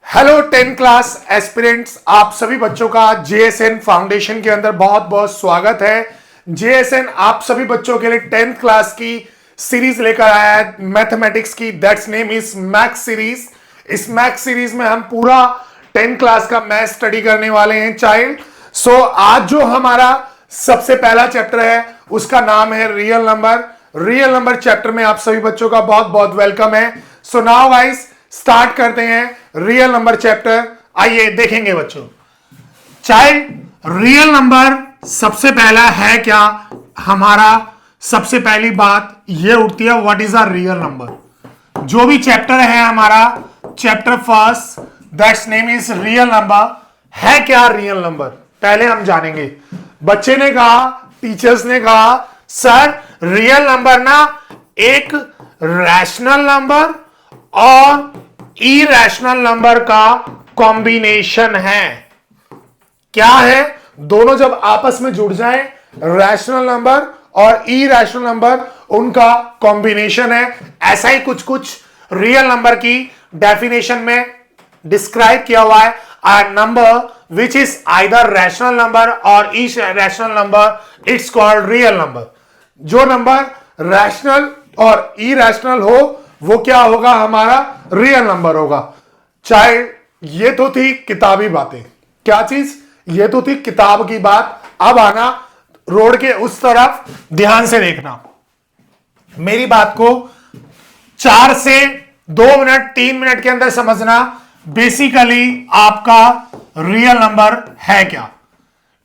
Hello 10th class aspirants, आप सभी बच्चों का जेएसएन फाउंडेशन के अंदर बहुत बहुत स्वागत है। जेएसएन आप सभी बच्चों के लिए 10th क्लास की सीरीज लेकर आया है मैथमेटिक्स की, that's name is maths series. इस मैथ्स सीरीज में हम पूरा 10th क्लास का मैथ स्टडी करने वाले हैं चाइल्ड। सो आज जो हमारा सबसे पहला चैप्टर है उसका नाम है real number. Real number chapter में आप सभी बच्चों का बहुत बहुत वेलकम है। सो नाउ गाइस स्टार्ट करते हैं रियल नंबर चैप्टर। आइए देखेंगे बच्चों। चाइल्ड रियल नंबर सबसे पहला है क्या, हमारा सबसे पहली बात ये उठती है what is a real number. जो भी चैप्टर है हमारा chapter first that's name is real number. है क्या रियल नंबर पहले हम जानेंगे। बच्चे ने कहा, टीचर्स ने कहा सर रियल नंबर ना एक रैशनल नंबर और इरेशनल नंबर का कॉम्बिनेशन है। क्या है, दोनों जब आपस में जुड़ जाएं रैशनल नंबर और इरेशनल नंबर उनका कॉम्बिनेशन है। ऐसा ही कुछ कुछ रियल नंबर की डेफिनेशन में डिस्क्राइब किया हुआ है। A number which is either rational number और irrational number it's called real number. जो नंबर रैशनल और इरेशनल हो वो क्या होगा, हमारा रियल नंबर होगा। चाहे ये तो थी किताबी बातें, क्या चीज, ये तो थी किताब की बात। अब आना रोड के उस तरफ, ध्यान से देखना मेरी बात को। 4 से 2 मिनट 3 मिनट के अंदर समझना बेसिकली आपका रियल नंबर है क्या।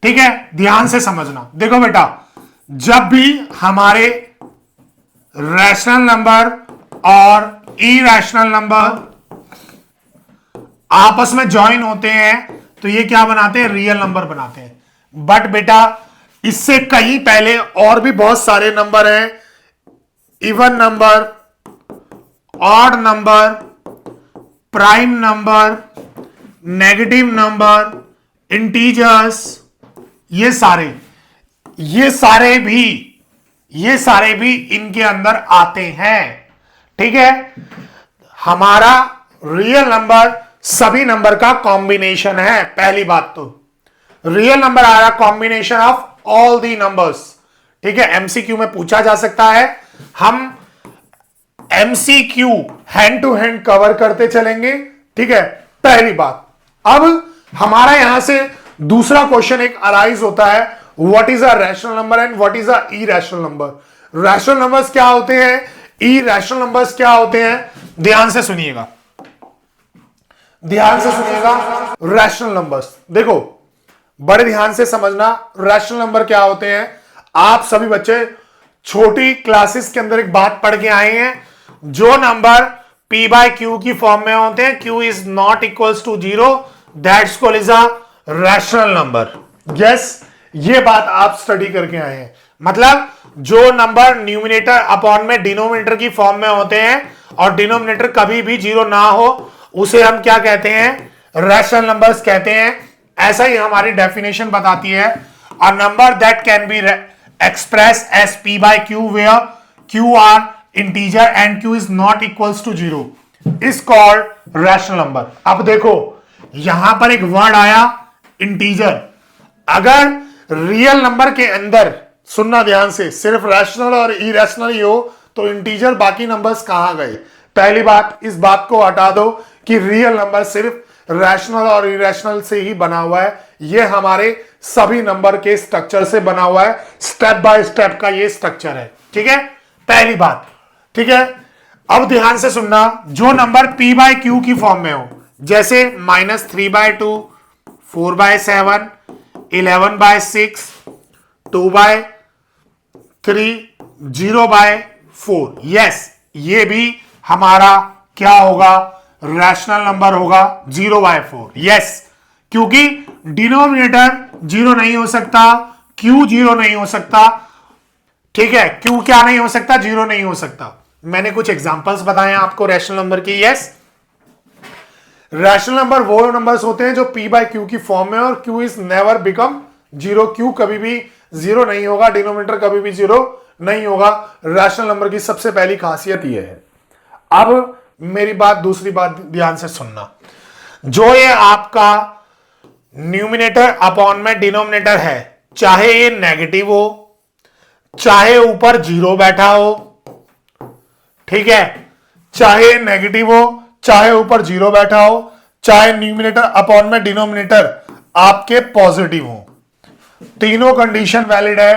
ठीक है, ध्यान से समझना। देखो बेटा, जब भी हमारे रैशनल नंबर और इरेशनल नंबर आपस में ज्वाइन होते हैं तो ये क्या बनाते हैं, रियल नंबर बनाते हैं। बट बेटा इससे कहीं पहले और भी बहुत सारे नंबर हैं। Even number, odd number, prime number, negative number, integers, ये सारे भी इनके अंदर आते हैं। ठीक है, हमारा रियल नंबर सभी नंबर का कॉम्बिनेशन है। पहली बात तो रियल नंबर आ रहा combination of all the numbers. ठीक है, एमसीक्यू में पूछा जा सकता है। हम MCQ hand to hand cover करते चलेंगे। ठीक है, पहली बात। अब हमारा यहां से दूसरा क्वेश्चन एक अराइज होता है, what is a rational number and what is a irrational number. Rational numbers क्या होते हैं, इरेशनल नंबर्स क्या होते हैं, ध्यान से सुनिएगा, ध्यान से सुनिएगा। रैशनल नंबर्स देखो, बड़े ध्यान से समझना। रैशनल नंबर क्या होते हैं, आप सभी बच्चे छोटी क्लासेस के अंदर एक बात पढ़ के आए हैं, जो नंबर p बाय क्यू की फॉर्म में होते हैं, q is not equals to 0, that's called is a rational number. Yes, ये बात आप स्टडी करके आए हैं। मतलब जो नंबर न्यूमिनेटर अपॉन में डिनोमिनेटर की फॉर्म में होते हैं और डिनोमिनेटर कभी भी 0 ना हो, उसे हम क्या कहते हैं, रैशनल नंबर्स कहते हैं। ऐसा ही हमारी डेफिनेशन बताती है, a number that can be express as p by q where q are integer and q is not equals to 0 is called rational number. अब देखो यहां पर एक वर्ड आया इंटीजर। अगर रियल नंबर के अंदर, सुनना ध्यान से, सिर्फ रैशनल और इरेशनल ही हो तो इंटीजर बाकी नंबर्स कहां गए। पहली बात, इस बात को हटा दो कि रियल नंबर सिर्फ रैशनल और इरेशनल से ही बना हुआ है। ये हमारे सभी नंबर के स्ट्रक्चर से बना हुआ है, स्टेप बाय स्टेप का ये स्ट्रक्चर है। ठीक है, पहली बात। ठीक है, अब ध्यान से सुनना, जो नंबर p बाय क्यू की फॉर्म में हो, जैसे -3/2, 4/7, 11/6, 2/3, 0/4, यस, ये भी हमारा क्या होगा, रैशनल नंबर होगा 0/4। यस, क्योंकि डिनोमिनेटर 0 नहीं हो सकता, q 0 नहीं हो सकता। ठीक है, q क्या नहीं हो सकता, 0 नहीं हो सकता। मैंने कुछ एग्जांपल्स बताए आपको रैशनल नंबर के। यस, रैशनल नंबर वो नंबर्स होते हैं जो p बाय क्यू की फॉर्म में और q is never become 0, q कभी भी 0 नहीं होगा, डिनोमिनेटर कभी भी 0 नहीं होगा। रैशनल नंबर की सबसे पहली खासियत यह है। अब मेरी बात, दूसरी बात ध्यान से सुनना। जो ये आपका न्यूमिनेटर अपॉन में डिनोमिनेटर है, चाहे ये नेगेटिव हो, चाहे ऊपर जीरो बैठा हो, ठीक है, चाहे नेगेटिव हो, चाहे ऊपर जीरो बैठा हो, चाहे न्यूमिनेटर अपॉन में डिनोमिनेटर आपके पॉजिटिव हो, तीनों कंडीशन वैलिड है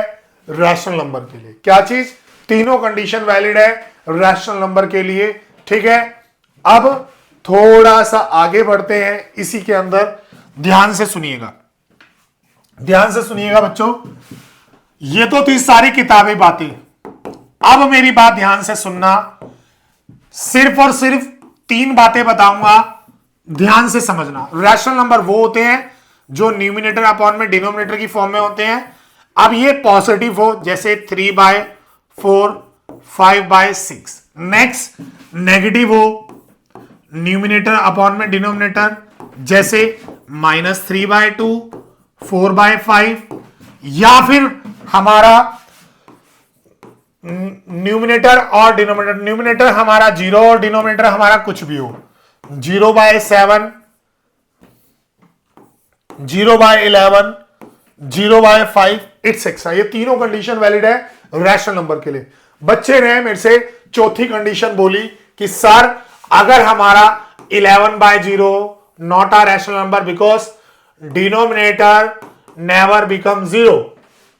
रैशनल नंबर के लिए। क्या चीज? तीनों कंडीशन वैलिड है रैशनल नंबर के लिए, ठीक है। अब थोड़ा सा आगे बढ़ते हैं इसी के अंदर, ध्यान से सुनिएगा, ध्यान से सुनिएगा बच्चों। ये तो थी सारी किताबी बातें, अब मेरी बात ध्यान से सुनना। सिर्फ और सिर्फ 3 बातें बताऊंगा, ध्यान से समझना। रैशनल नंबर वो होते हैं जो न्यूमिनेटर अपॉन में डिनोमिनेटर की फॉर्म में होते हैं। अब ये पॉजिटिव हो, जैसे 3/4, 5/6। नेक्स्ट नेगेटिव हो, न्यूमिनेटर अपॉन में डिनोमिनेटर, जैसे -3/2, 4/5, या फिर हमारा न्यूमिनेटर और डिनोमिनेटर, न्यूमिनेटर हमारा 0 और डिनोमिनेटर हमारा कुछ भी हो, 0/7, 0/11, 0/5, etc। ये तीनों कंडीशन वैलिड है रैशनल नंबर के लिए। बच्चे ने मेरे से चौथी कंडीशन बोली कि सर अगर हमारा 11/0 not a rational number because denominator never become 0,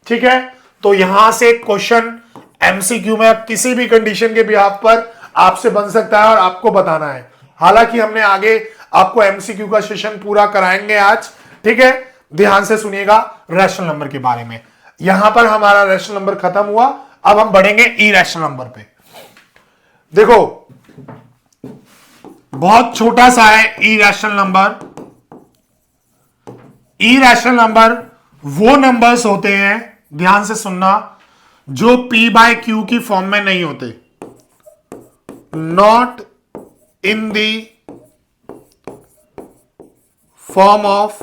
ठीक है। तो यहां से क्वेश्चन एमसीक्यू में किसी भी कंडीशन के बिहाफ पर आपसे बन सकता है और आपको बताना है। हालांकि हमने आगे आपको एमसीक्यू का सेशन पूरा कराएंगे आज, ठीक है। ध्यान से सुनिएगा रैशनल नंबर के बारे में। यहां पर हमारा रैशनल नंबर खत्म हुआ, अब हम बढ़ेंगे इरैशनल नंबर पे। देखो बहुत छोटा सा है इरैशनल नंबर। इरैशनल नंबर वो नंबर्स होते हैं, ध्यान से सुनना, जो p/q की फॉर्म में नहीं होते, not in the form of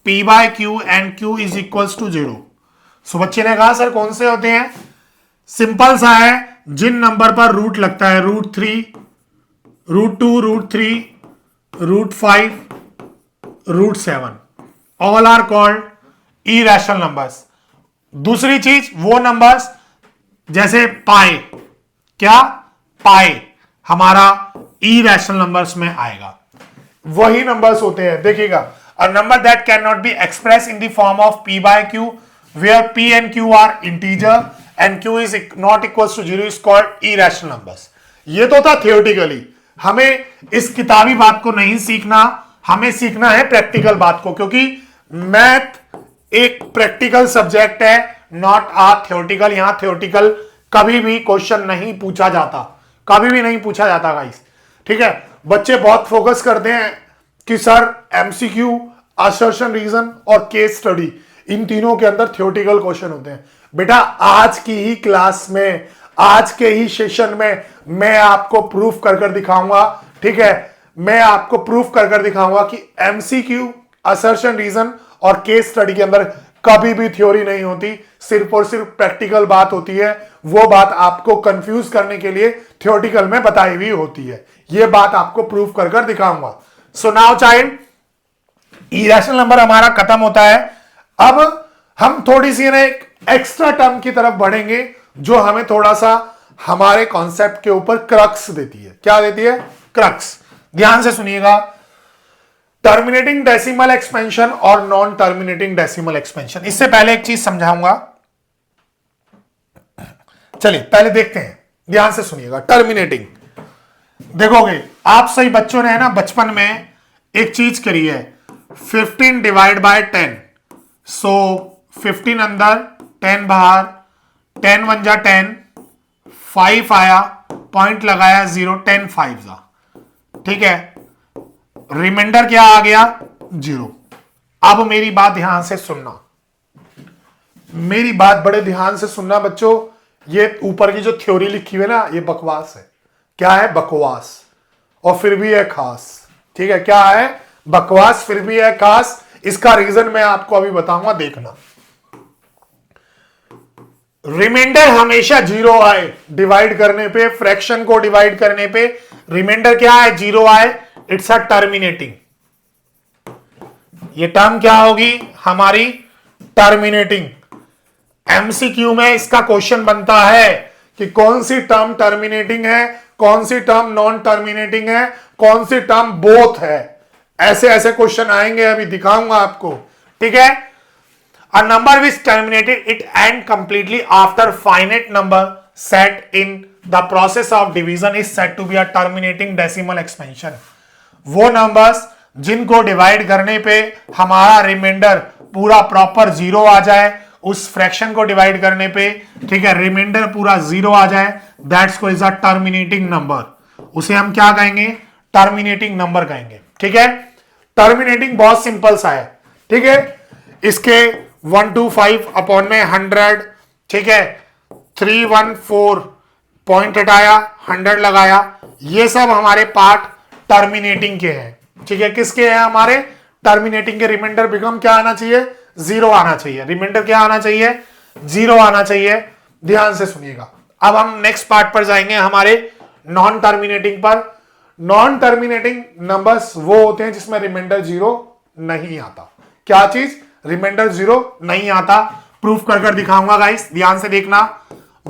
p/q and q is equals to 0। So बच्चे ने कहा सर कौन से होते हैं? सिंपल सा है, जिन नंबर पर रूट लगता है, √3, √2, √3, √5, √7, all are called irrational numbers. दूसरी चीज, वो नंबर्स जैसे पाई, क्या पाई हमारा इरैशनल नंबर्स में आएगा, वही नंबर्स होते हैं। देखिएगा, a number that can not be express in the form of p/q where p and q are integer and q is not equals to 0 is called irrational numbers. ये तो था theoretically, हमें इस किताबी बात को नहीं सीखना, हमें सीखना है प्रैक्टिकल बात को, क्योंकि मैथ एक प्रैक्टिकल सब्जेक्ट है, नॉट आ थियोरेटिकल। यहां थियोरेटिकल कभी भी क्वेश्चन नहीं पूछा जाता, कभी भी नहीं पूछा जाता गाइस, ठीक है। बच्चे बहुत फोकस करते हैं कि सर एमसीक्यू, असर्शन रीजन और केस स्टडी, इन तीनों के अंदर थियोरेटिकल क्वेश्चन होते हैं। बेटा आज की ही क्लास में, आज के ही सेशन में मैं आपको प्रूफ कर कर दिखाऊंगा, ठीक है। मैं आपको प्रूफ कर कर दिखाऊंगा कि एमसीक्यू, असर्शन रीजन और केस स्टडी के अंदर कभी भी थ्योरी नहीं होती, सिर्फ और सिर्फ प्रैक्टिकल बात होती है। वो बात आपको कंफ्यूज करने के लिए थ्योरेटिकल में बताई हुई होती है। ये बात आपको प्रूफ कर कर दिखाऊंगा। So now child, irrational number हमारा खत्म होता है। अब हम थोड़ी सी एक एक्स्ट्रा टर्म की तरफ बढ़ेंगे जो हमें थोड़ा सा हमारे कॉन्सेप्ट के ऊपर क्रक्स देती है। क्या देती है? क्रक्स। ध्यान से सुनिएगा, टर्मिनेटिंग डेसिमल एक्सपेंशन और नॉन टर्मिनेटिंग डेसिमल एक्सपेंशन। इससे पहले एक चीज समझाऊंगा, चलिए पहले देखते हैं, ध्यान से सुनिएगा। टर्मिनेटिंग, देखोगे आप सही बच्चों ने है ना बचपन में एक चीज करी है, 15 डिवाइड बाय 10, सो 15 अंदर 10 बाहर, 10 1 जा 10, 5 आया, पॉइंट लगाया 0, 10 5 जा, ठीक है। रिमाइंडर क्या आ गया? 0। अब मेरी बात ध्यान से सुनना, मेरी बात बड़े ध्यान से सुनना बच्चों। ये ऊपर की जो थ्योरी लिखी हुई है ना, ये बकवास है। क्या है? बकवास, और फिर भी है खास, ठीक है। क्या है? बकवास फिर भी है खास। इसका रीजन मैं आपको अभी बताऊंगा, देखना। रिमाइंडर हमेशा 0 आए डिवाइड करने पे, फ्रैक्शन को डिवाइड करने पे रिमाइंडर क्या है? 0 आए, इट्स अ टर्मिनेटिंग, ये टर्म क्या होगी हमारी टर्मिनेटिंग। एमसीक्यू में इसका क्वेश्चन बनता है कि कौन सी टर्म टर्मिनेटिंग है, कौन सी टर्म नॉन टर्मिनेटिंग है, कौन सी टर्म बोथ है। ऐसे ऐसे क्वेश्चन आएंगे, अभी दिखाऊंगा आपको, ठीक है। A number which terminated it end completely after finite number set in the process of division is said to be a terminating decimal expansion। वो नंबर्स जिनको डिवाइड करने पे हमारा रिमाइंडर पूरा प्रॉपर जीरो आ जाए, उस फ्रैक्शन को डिवाइड करने पे, ठीक है, रिमाइंडर पूरा जीरो आ जाए, दैट्स को इज अ टर्मिनेटिंग नंबर। उसे हम क्या कहेंगे, टर्मिनेटिंग नंबर कहेंगे, ठीक है। टर्मिनेटिंग बहुत सिंपल सा है, ठीक है। इसके 125 अपॉन में 100, ठीक है, 314 पॉइंट हटाया, 100 लगाया, ये सब हमारे पार्ट टर्मिनेटिंग के हैं, ठीक है। किसके हैं, हमारे टर्मिनेटिंग के। रिमाइंडर बिकम क्या आना चाहिए, जीरो आना चाहिए। रिमाइंडर क्या आना चाहिए, जीरो आना चाहिए। ध्यान से सुनिएगा। अब हम नेक्स्ट पार्ट पर जाएंगे, हमारे नॉन टर्मिनेटिंग पर। नॉन टर्मिनेटिंग नंबर्स वो होते हैं जिसमें रिमाइंडर जीरो नहीं आता। क्या चीज, रिमाइंडर जीरो नहीं आता। प्रूफ कर कर दिखाऊंगा गाइस, ध्यान से देखना।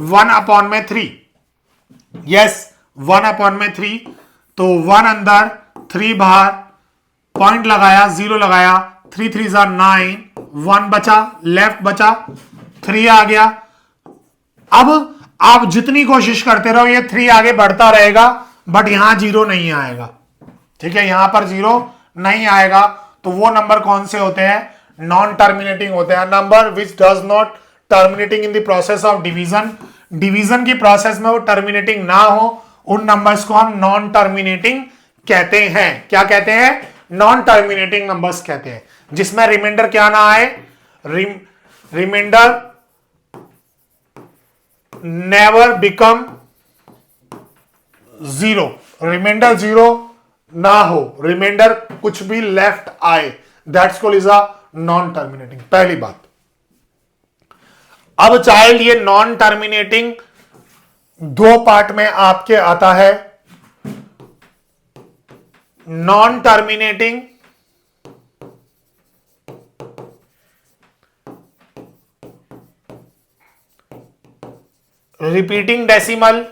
1/3, यस 1/3, तो 1 अंदर 3 बाहर, पॉइंट लगाया, जीरो लगाया, 3 3 9, 1 बचा, लेफ्ट बचा, 3 आ गया। अब आप जितनी कोशिश करते रहो ये 3 आगे बढ़ता रहेगा, बट यहां जीरो नहीं आएगा, ठीक है, यहां पर जीरो नहीं आएगा। तो वो नंबर कौन से होते हैं, नॉन टर्मिनेटिंग होते हैं। Number which does not terminating in the process of division, division की प्रोसेस में वो टर्मिनेटिंग ना हो, उन नंबर्स को हम नॉन टर्मिनेटिंग कहते हैं। क्या कहते हैं, नॉन टर्मिनेटिंग नंबर्स कहते हैं, जिसमें रिमाइंडर क्या ना आए, remainder never become zero, remainder zero ना हो, रिमाइंडर कुछ भी लेफ्ट आए, that's called is a non terminating. पहली बात। अब चाइल्ड ये नॉन टर्मिनेटिंग दो पार्ट में आपके आता है। नॉन टर्मिनेटिंग रिपीटिंग डेसिमल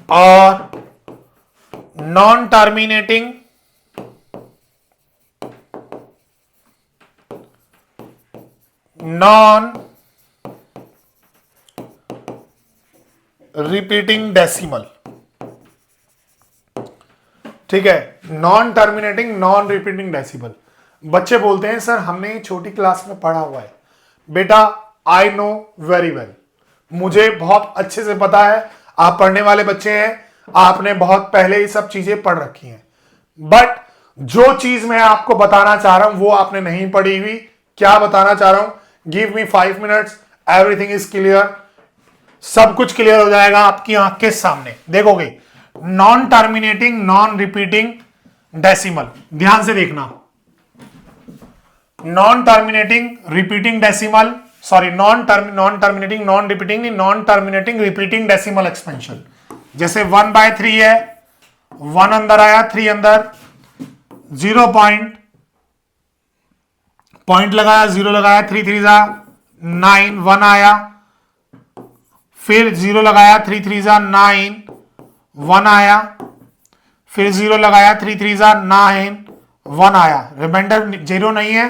और non terminating non repeating decimal, ठीक है। Non terminating non repeating decimal. बच्चे बोलते हैं सर हमने छोटी क्लास में पढ़ा हुआ है। बेटा आई नो वेरी वेल, मुझे बहुत अच्छे से पता है, आप पढ़ने वाले बच्चे हैं, आपने बहुत पहले ये सब चीजें पढ़ रखी हैं, बट जो चीज मैं आपको बताना चाह रहा हूं वो आपने नहीं पढ़ी हुई। क्या बताना चाह रहा हूं, give me 5 minutes, everything is clear, सब कुछ क्लियर हो जाएगा आपकी आंख के सामने। देखोगे non terminating non repeating decimal, ध्यान से देखना। Non terminating repeating decimal, sorry non terminating non repeating, non terminating repeating decimal expansion. जैसे 1/3 है, 1 अंदर आया, 3 अंदर, 0 पॉइंट लगाया, 0 लगाया, 3 3 9, 1 आया, फिर 0 लगाया, 3 3 9, 1 आया, फिर 0 लगाया, 3 3 9, 1 आया। रिमाइंडर जीरो नहीं है,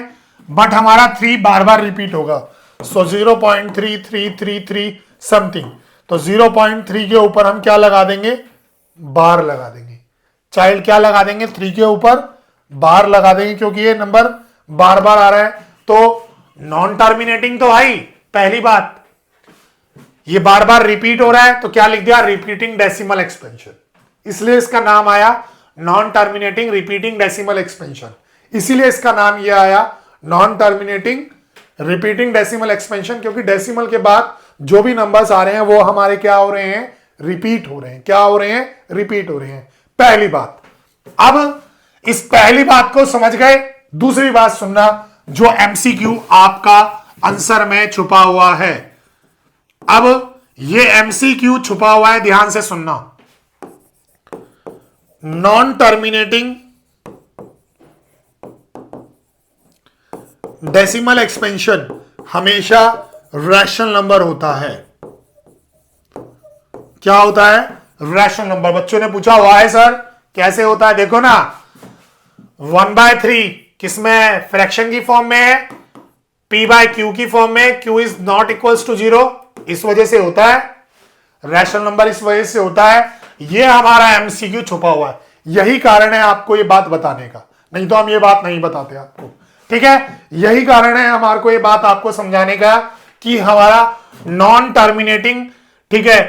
बट हमारा 3 बार बार रिपीट होगा। सो 0.3333 समथिंग, तो 0.3 के ऊपर हम क्या लगा देंगे, बार लगा देंगे। चाइल्ड क्या लगा देंगे, 3 के ऊपर बार लगा देंगे, क्योंकि ये नंबर बार बार आ रहा है। तो नॉन टर्मिनेटिंग तो भाई पहली बात, ये बार बार रिपीट हो रहा है, तो क्या लिख दिया, रिपीटिंग डेसिमल एक्सपेंशन, इसलिए इसका नाम आया non terminating repeating decimal expansion. इसीलिए इसका नाम यह आया non terminating repeating decimal expansion, क्योंकि डेसिमल के बाद जो भी नंबर्स आ रहे हैं वो हमारे क्या हो रहे हैं, रिपीट हो रहे हैं। क्या हो रहे हैं, रिपीट हो रहे हैं। पहली बात। अब इस पहली बात को समझ गए, दूसरी बात सुनना, जो एमसीक्यू आपका आंसर में छुपा हुआ है। अब ये एमसीक्यू छुपा हुआ है, ध्यान से सुनना। नॉन टर्मिनेटिंग डेसिमल एक्सपेंशन हमेशा रैशनल नंबर होता है। क्या होता है? Rational number. बच्चों ने पूछा हुआ है सर कैसे होता है, देखो ना 1/3 किसमें? फ्रैक्शन की फॉर्म में है, p/q की फॉर्म में, q is not equals to 0, इस वजह से होता है रैशनल नंबर, इस वजह से होता है। ये हमारा एमसीक्यू छुपा हुआ है, यही कारण है आपको ये बात बताने का, नहीं तो हम ये बात नहीं बताते आपको, ठीक है। यही कारण है हमारे को ये बात आपको समझाने का कि हमारा नॉन टर्मिनेटिंग, ठीक है,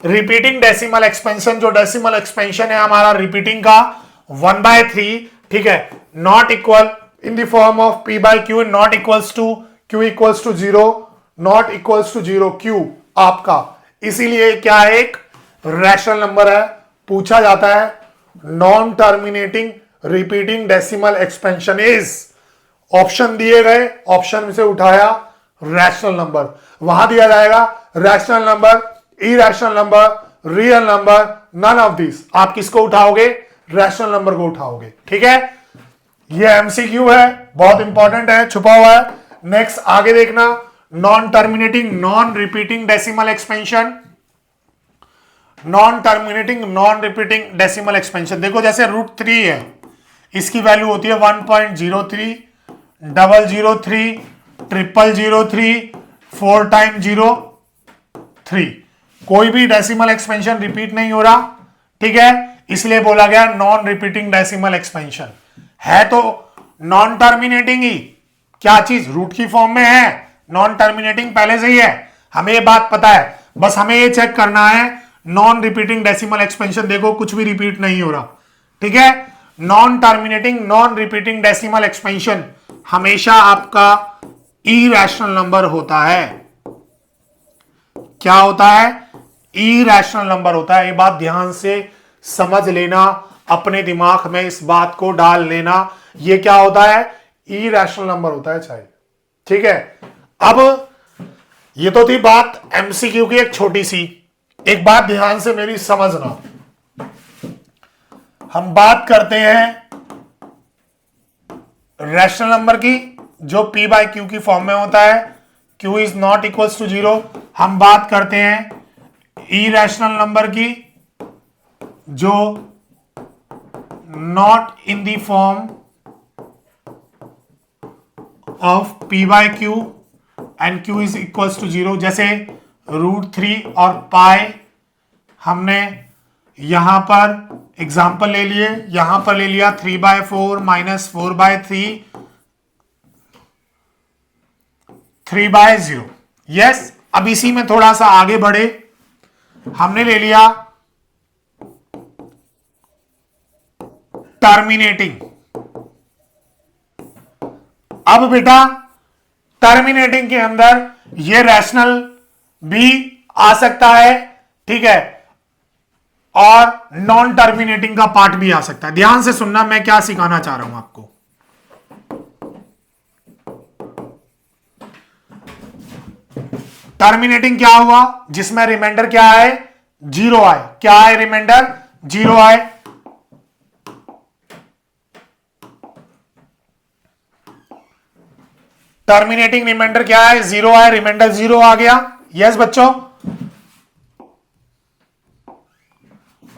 रिपीटिंग डेसिमल एक्सपेंशन, जो डेसिमल एक्सपेंशन है हमारा रिपीटिंग का 1/3, ठीक है, not equal in the form of p/q, not equals to q equals to 0, not equals to 0 q आपका, इसीलिए क्या है? एक रैशनल नंबर है। पूछा जाता है non terminating repeating decimal expansion is, option दिए गए, ऑप्शन में से उठाया रैशनल नंबर, वहां दिया जाएगा rational number, irrational number, real number, none of this. आप किसको उठाओगे? रैशनल नंबर को उठाओगे, ठीक है। ये एमसीक्यू है, बहुत इंपॉर्टेंट है, छुपा हुआ है। नेक्स्ट आगे देखना, non terminating non repeating decimal expansion, non terminating non repeating decimal expansion. देखो जैसे √3 है, इसकी वैल्यू होती है 1.03, 003, 0003, 4 टाइम 0 3। कोई भी डेसिमल एक्सपेंशन रिपीट नहीं हो रहा, ठीक है, इसलिए बोला गया नॉन रिपीटिंग डेसिमल एक्सपेंशन है। तो नॉन टर्मिनेटिंग ही क्या चीज? रूट की फॉर्म में है, नॉन टर्मिनेटिंग पहले से ही है, हमें ये बात पता है, बस हमें ये चेक करना है नॉन रिपीटिंग डेसिमल एक्सपेंशन। देखो कुछ भी रिपीट नहीं हो रहा, ठीक है। Non terminating non repeating decimal expansion हमेशा आपका इरेशनल नंबर होता है। क्या होता है? इरेशनल नंबर होता है। ये बात ध्यान से समझ लेना, अपने दिमाग में इस बात को डाल लेना, ये क्या होता है? इरेशनल नंबर होता है चाहे, ठीक है। अब ये तो थी बात एमसीक्यू की एक छोटी सी, एक बात ध्यान से मेरी समझना, हम बात करते हैं रैशनल नंबर की जो p/q की फॉर्म में होता है, q is not equals to 0। हम बात करते हैं इरेशनल नंबर की जो not in the form of p/q and q is equals to 0, जैसे √3 और पाई हमने यहां पर एग्जाम्पल ले लिए, यहां पर ले लिया 3/4 माइनस 4/3, 3/0। यस, अब इसी में थोड़ा सा आगे बढ़े, हमने ले लिया टर्मिनेटिंग। अब बेटा टर्मिनेटिंग के अंदर ये रैशनल भी आ सकता है, ठीक है, और नॉन टर्मिनेटिंग का पार्ट भी आ सकता है। ध्यान से सुनना, मैं क्या सिखाना चाह रहा हूं आपको। टर्मिनेटिंग क्या हुआ? जिसमें रिमाइंडर क्या आए? 0 आए। क्या आए? रिमाइंडर 0 आए। टर्मिनेटिंग रिमाइंडर क्या है? 0 आए, रिमाइंडर 0 आ गया। यस बच्चों।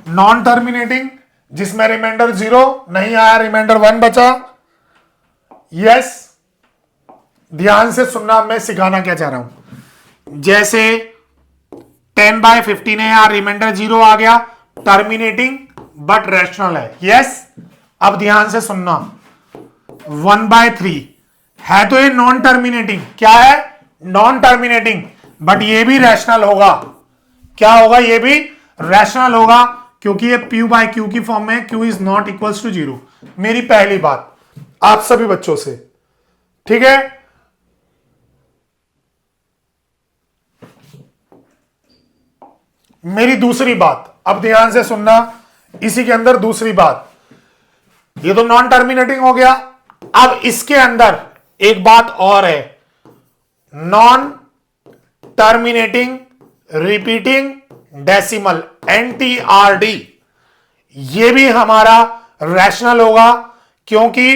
नॉन टर्मिनेटिंग जिसमें रिमाइंडर 0 नहीं आया, रिमाइंडर 1 बचा। यस, ध्यान से सुनना, मैं सिखाना क्या चाह रहा हूं। जैसे 10/15 है, यहां रिमाइंडर 0 आ गया, टर्मिनेटिंग बट रैशनल है। यस, अब ध्यान से सुनना, 1/3 है तो ये नॉन टर्मिनेटिंग। क्या है? नॉन टर्मिनेटिंग, बट ये भी रैशनल होगा। क्या होगा? ये भी रैशनल होगा, क्योंकि ये p/q की फॉर्म में, q is not equals to 0। मेरी पहली बात आप सभी बच्चों से, ठीक है। मेरी दूसरी बात, अब ध्यान से सुनना, इसी के अंदर दूसरी बात, ये तो नॉन टर्मिनेटिंग हो गया। अब इसके अंदर एक बात और है, non terminating repeating decimal, NTRD, ये भी हमारा रैशनल होगा, क्योंकि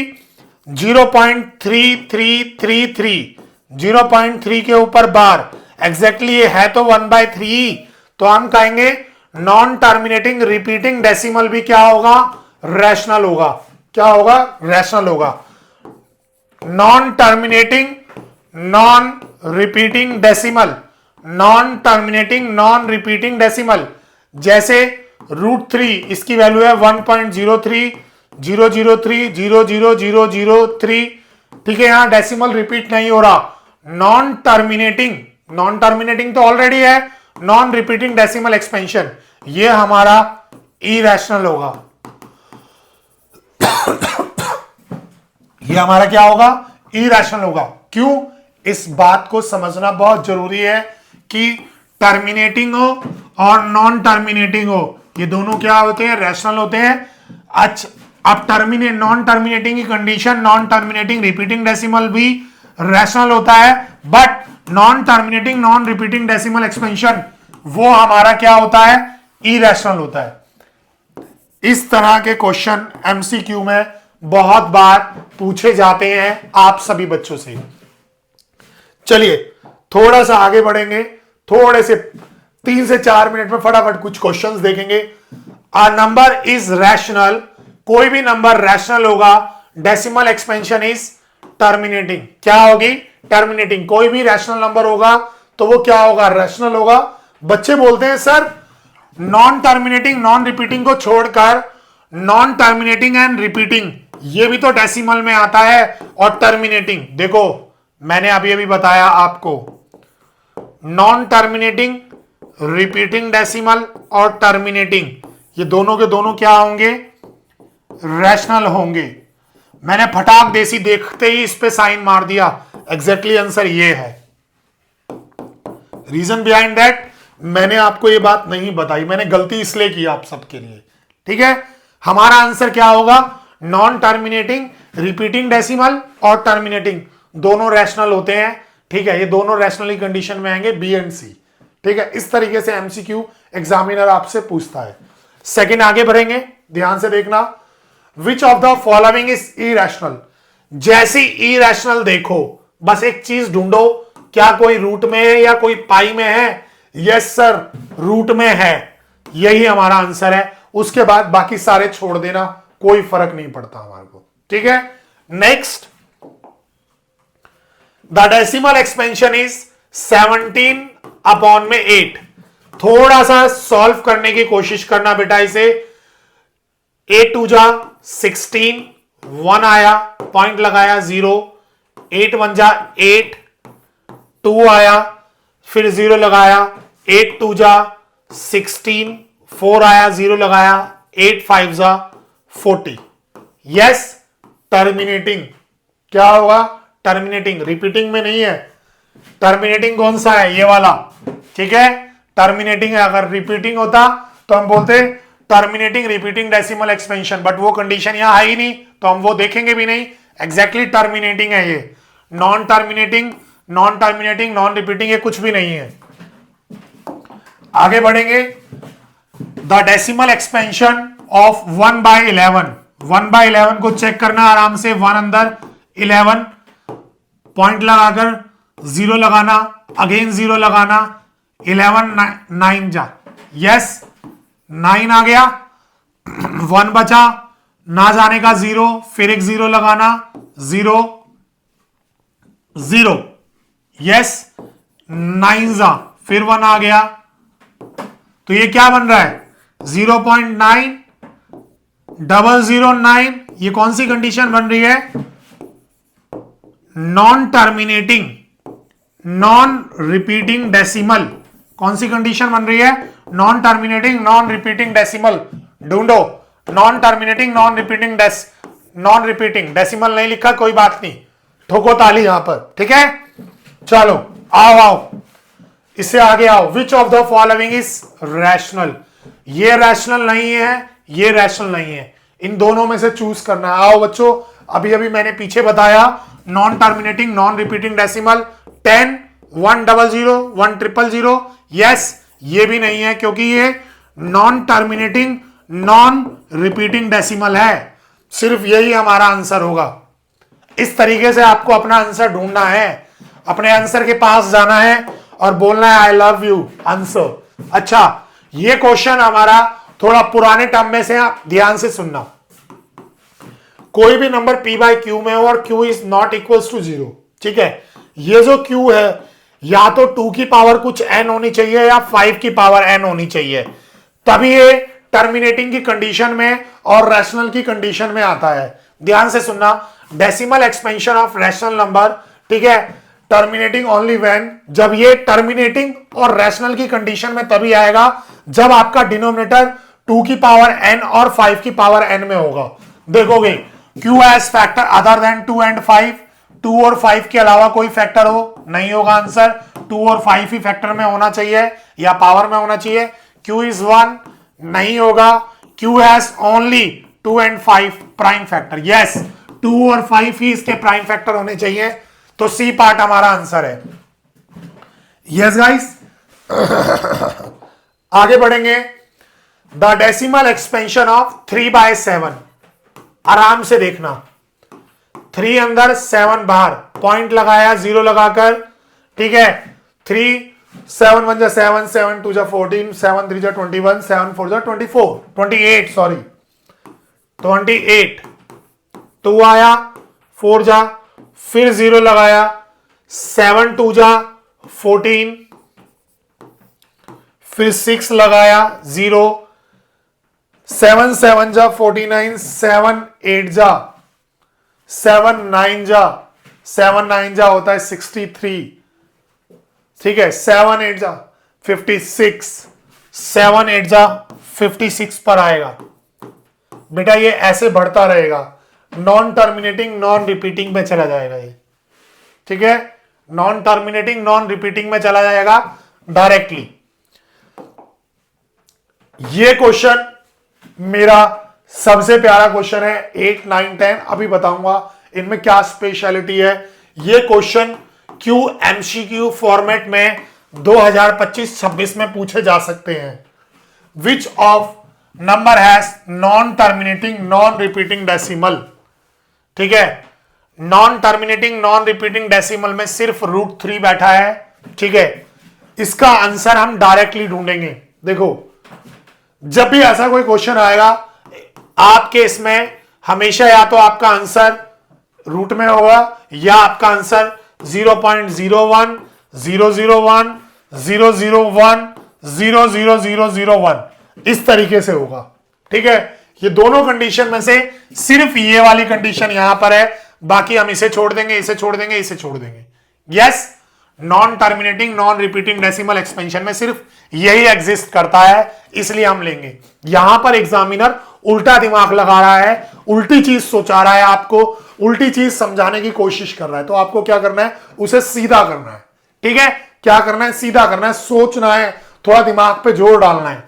0.3333, 0.3 के ऊपर बार, एग्जैक्टली ये है तो 1/3, तो हम कहेंगे नॉन टर्मिनेटिंग रिपीटिंग डेसिमल भी क्या होगा, रैशनल होगा। क्या होगा, रैशनल होगा। Non terminating non repeating decimal, non terminating non repeating decimal, जैसे √3 इसकी वैल्यू है 1.03003000003, ठीक है, यहां डेसिमल रिपीट नहीं हो रहा। नॉन टर्मिनेटिंग, नॉन टर्मिनेटिंग तो ऑलरेडी है, नॉन रिपीटिंग डेसिमल एक्सपेंशन, ये हमारा इरेशनल होगा। ये हमारा क्या होगा, इरेशनल होगा। क्यों, इस बात को समझना बहुत जरूरी है कि टर्मिनेटिंग हो और नॉन टर्मिनेटिंग हो, ये दोनों क्या होते हैं, रैशनल होते हैं। अच्छा, अब नॉन टर्मिनेटिंग की condition, non terminating repeating decimal भी रैशनल होता है, but non terminating non repeating decimal expansion वो हमारा क्या होता है, इरेशनल होता है। इस तरह के क्वेश्चन एमसीक्यू में बहुत बार पूछे जाते हैं आप सभी बच्चों से। चलिए थोड़ा सा आगे बढ़ेंगे, थोड़े से 3 से 4 मिनट में फटाफट कुछ क्वेश्चंस देखेंगे। अ नंबर इज रैशनल, कोई भी नंबर रैशनल होगा, डेसिमल एक्सपेंशन इज टर्मिनेटिंग, क्या होगी, टर्मिनेटिंग। कोई भी रैशनल नंबर होगा तो वो क्या होगा, रैशनल होगा। बच्चे बोलते हैं sir non terminating non repeating को छोड़कर नॉन टर्मिनेटिंग एंड रिपीटिंग ये भी तो डेसिमल में आता है, और टर्मिनेटिंग, देखो मैंने अभी अभी बताया आपको, नॉन टर्मिनेटिंग रिपीटिंग डेसिमल और टर्मिनेटिंग ये दोनों के दोनों क्या होंगे, रैशनल होंगे। मैंने फटाक देसी देखते ही इस पे साइन मार दिया, एग्जैक्टली आंसर ये है। रीजन बिहाइंड दैट मैंने आपको ये बात नहीं बताई, मैंने गलती इसलिए की आप सबके लिए, ठीक है। हमारा आंसर क्या होगा, नॉन टर्मिनेटिंग रिपीटिंग डेसिमल और टर्मिनेटिंग दोनों रैशनल होते हैं, ठीक है। ये दोनों रैशनल कंडीशन में आएंगे, बी एंड सी, ठीक है। इस तरीके से एमसीक्यू एग्जामिनर आपसे पूछता है। सेकंड आगे बढ़ेंगे, ध्यान से देखना। Which of the following is irrational, जैसी इरेशनल देखो बस एक चीज ढूंढो, क्या कोई रूट में है या कोई पाई में है। यस सर, रूट में है, यही हमारा आंसर है। उसके बाद बाकी सारे छोड़ देना, कोई फर्क नहीं पड़ता हमारे को, ठीक है। Next, the decimal expansion is 17/8। थोड़ा सा सॉल्व करने की कोशिश करना बेटा इसे। 8 2 जा 16, 1 आया, पॉइंट लगाया 0, 8 1 जा 8, 2 आया, फिर 0 लगाया, 8 2 जा 16, 4 आया, 0 लगाया, 8 5 जा 40। यस, टर्मिनेटिंग क्या होगा, टर्मिनेटिंग, रिपीटिंग में नहीं है। टर्मिनेटिंग कौन सा है, ये वाला, ठीक है, टर्मिनेटिंग है। अगर रिपीटिंग होता तो हम बोलते terminating repeating decimal expansion, but वो कंडीशन यहां है ही नहीं, तो हम वो देखेंगे भी नहीं। एग्जैक्टली टर्मिनेटिंग है ये, नॉन टर्मिनेटिंग नॉन रिपीटिंग ये कुछ भी नहीं है। आगे बढ़ेंगे, द डेसिमल एक्सपेंशन ऑफ 1/11, 1/11 को चेक करना आराम से, 1 अंदर 11, पॉइंट लगाकर 0 लगाना, अगेन 0 लगाना, 11 9 जा, यस 9 आ गया, 1 बचा, ना जाने का 0, फिर एक 0 लगाना, 0 0, यस 9 जा, फिर 1 आ गया, तो ये क्या बन रहा है 0.9009। ये कौन सी कंडीशन बन रही है, non terminating non repeating decimal. कौन सी कंडीशन बन रही है, non terminating non repeating decimal. ढूंढो, non terminating non repeating decimal नहीं लिखा, कोई बात नहीं, ठोको ताली यहां पर, ठीक है। चलो आओ इससे आगे आओ। Which of the following is rational, ये रैशनल नहीं है, ये रैशनल नहीं है, इन दोनों में से चूज करना है। आओ बच्चों, अभी अभी मैंने पीछे बताया, non terminating non repeating decimal 10 1 00 1 000, yes ये भी नहीं है क्योंकि ये non terminating non repeating decimal है, सिर्फ यही हमारा आंसर होगा। इस तरीके से आपको अपना आंसर ढूंढना है, अपने आंसर के पास जाना है और बोलना है आई लव यू आंसर। अच्छा, ये क्वेश्चन हमारा थोड़ा पुराने टर्म में से, आप ध्यान से सुनना। कोई भी नंबर p बाई क्यू में हो और q is not equal to 0, ठीक है। ये जो q है या तो 2 की पावर कुछ n होनी चाहिए या 5 की पावर n होनी चाहिए, तभी ये टर्मिनेटिंग की कंडीशन में और रैशनल की कंडीशन में आता है। ध्यान से सुनना, decimal expansion of rational number, ठीक है, टर्मिनेटिंग ओनली व्हेन, जब ये टर्मिनेटिंग और रैशनल की कंडीशन में तभी आएगा जब आपका डिनोमिनेटर 2 की पावर n और 5 की पावर n में होगा। देखोगे q age factor other than 2 and 5, 2 और 5 के अलावा कोई फैक्टर हो नहीं होगा आंसर, 2 और 5 ही फैक्टर में होना चाहिए या पावर में होना चाहिए। q इज 1 नहीं होगा, q has only 2 and 5 prime factor, yes 2 और 5 ही इसके प्राइम फैक्टर होने चाहिए, तो सी पार्ट हमारा आंसर है। यस गाइस, आगे बढ़ेंगे। द डेसिमल एक्सपेंशन ऑफ 3/7, आराम से देखना, 3 अंदर 7 बाहर, पॉइंट लगाया 0 लगाकर, ठीक है। 3 7 1 जा 7, 7 2 जा 14, 7 3 जा 21, 7 4 जा 24, 28 सॉरी 28, 2 आया 4 जा, फिर 0 लगाया, 7 2 जा 14, फिर 6 लगाया 0, 7 7 जा 49, 7 8 जा 7 9 जा 7 9 जा होता है 63, ठीक है। 7 8 जा 56, 7 8 जा 56 पर आएगा बेटा, ये ऐसे बढ़ता रहेगा, नॉन टर्मिनेटिंग नॉन रिपीटिंग में चला जाएगा ये, ठीक है, नॉन टर्मिनेटिंग नॉन रिपीटिंग में चला जाएगा डायरेक्टली। ये क्वेश्चन मेरा सबसे प्यारा क्वेश्चन है, 8 9 10 अभी बताऊंगा इनमें क्या स्पेशलिटी है। ये क्वेश्चन क्यू एमसीक्यू फॉर्मेट में 2025-26 में पूछे जा सकते हैं। Which of number has non terminating non repeating decimal, ठीक है, non terminating non repeating decimal में सिर्फ √3 बैठा है, ठीक है। इसका आंसर हम डायरेक्टली ढूंढेंगे। देखो, जब भी ऐसा कोई क्वेश्चन आएगा आपके इसमें, हमेशा या तो आपका आंसर रूट में होगा या आपका आंसर 0.01 001 001 00001 इस तरीके से होगा, ठीक है। ये दोनों कंडीशन में से सिर्फ ये वाली कंडीशन यहां पर है, बाकी हम इसे छोड़ देंगे, इसे छोड़ देंगे, इसे छोड़ देंगे। Yes, non terminating non repeating decimal expansion में सिर्फ यही एग्जिस्ट करता है, इसलिए हम लेंगे। यहां पर एग्जामिनर उल्टा दिमाग लगा रहा है, उल्टी चीज सोचा रहा है, आपको उल्टी चीज समझाने की कोशिश कर रहा है, तो आपको क्या करना है, उसे सीधा करना है, ठीक है। क्या करना है, सीधा करना है, सोचना है, थोड़ा दिमाग पे जोर डालना है।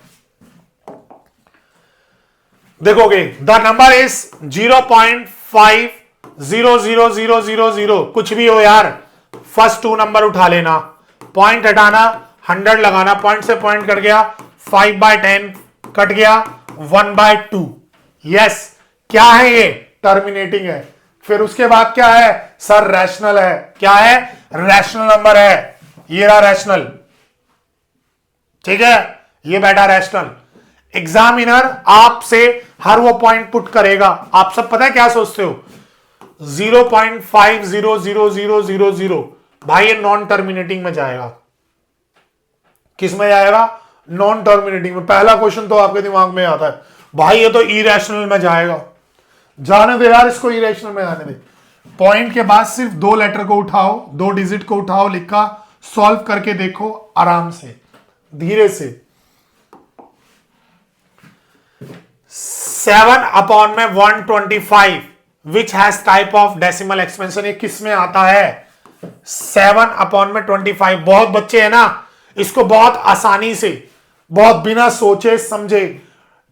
देखोगे द नंबर इज 0.50000, कुछ भी हो यार, फर्स्ट 2 नंबर उठा लेना, पॉइंट हटाना, 100 लगाना, पॉइंट से पॉइंट कट गया, 5/10 कट गया, 1/2। यस, क्या है ये, टर्मिनेटिंग है। फिर उसके बाद क्या है सर, रैशनल है। क्या है, रैशनल नंबर है, ये रहा रैशनल, ठीक है, ये बैठा रैशनल। एग्जामिनर आपसे हर वो पॉइंट पुट करेगा, आप सब पता है क्या सोचते हो, 0.500000, भाई ये नॉन टर्मिनेटिंग में जाएगा। किस में जाएगा, नॉन टर्मिनेटिंग में। पहला क्वेश्चन तो आपके दिमाग में आता है, भाई ये तो इरेशनल में जाएगा। जाने दे यार इसको, इरेशनल में जाने दे। पॉइंट के बाद सिर्फ 2 लेटर को उठाओ, 2 डिजिट को उठाओ, लिखा, सॉल्व करके देखो आराम से, धीरे से। 7/125 which has type of decimal expansion, ये किस में आता है, 7/25। बहुत बच्चे हैं ना, इसको बहुत आसानी से, बहुत बिना सोचे समझे,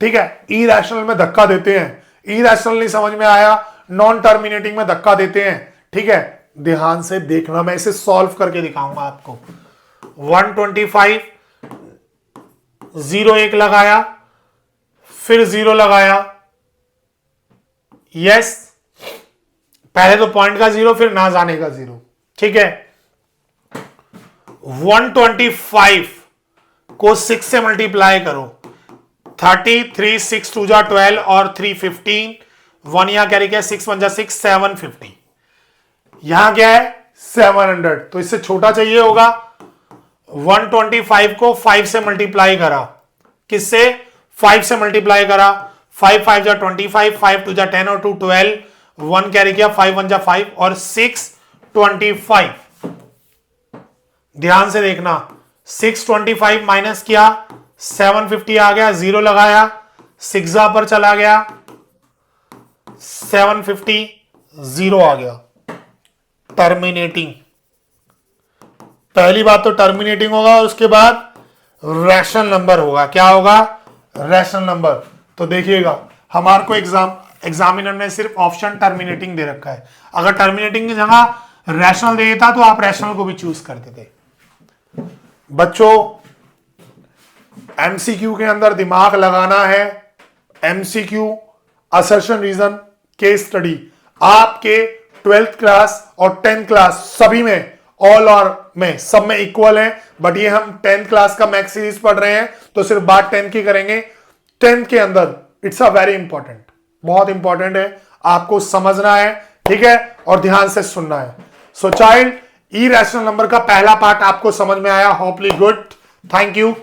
ठीक है, इरेशनल में धक्का देते हैं। इरेशनल नहीं समझ में आया, नॉन टर्मिनेटिंग में धक्का देते हैं, ठीक है। ध्यान से देखना, मैं इसे सॉल्व करके दिखाऊंगा आपको। 125, 0 1 लगाया, फिर 0 लगाया, यस, पहले तो पॉइंट का 0 फिर ना जाने का 0। ठीक है, 125 को 6 से मल्टीप्लाई करो, 33 6 2 जा 12 और 3 15, 1 यहां कैरी किया, 6 1 जा 6 750, यहां क्या है 700, तो इससे छोटा चाहिए होगा। 125 को 5 से मल्टीप्लाई करा, किससे 5 से मल्टीप्लाई करा, 5 5 जा 25, 5 2 जा 10 और 2 12, 1 कैरी किया, 5 1 जा 5 और 6 25। ध्यान से देखना, 625 माइनस किया, 750 आ गया, 0 लगाया, 6 पर चला गया, 750 0 आ गया। टर्मिनेटिंग, पहली बात तो टर्मिनेटिंग होगा और उसके बाद रैशनल नंबर होगा। क्या होगा, रैशनल नंबर। तो देखिएगा, हमारे को एग्जामिनर ने सिर्फ ऑप्शन टर्मिनेटिंग दे रखा है, अगर टर्मिनेटिंग की जगह रैशनल दे देता तो आप रैशनल को भी चूज करते थे। बच्चों, एमसीक्यू के अंदर दिमाग लगाना है। MCQ, assertion reason, case study, आपके 12th क्लास और 10th क्लास सभी में, ऑल और में, सब में इक्वल है। बट ये हम 10th क्लास का मैक्स सीरीज पढ़ रहे हैं तो सिर्फ बात 10th की करेंगे। 10th के अंदर इट्स अ वेरी इंपॉर्टेंट, बहुत इंपॉर्टेंट है, आपको समझना है, ठीक है, और ध्यान से सुनना है। सो चाइल्ड, इरेशनल नंबर का पहला पार्ट आपको समझ में आया, होपली गुड, थैंक यू।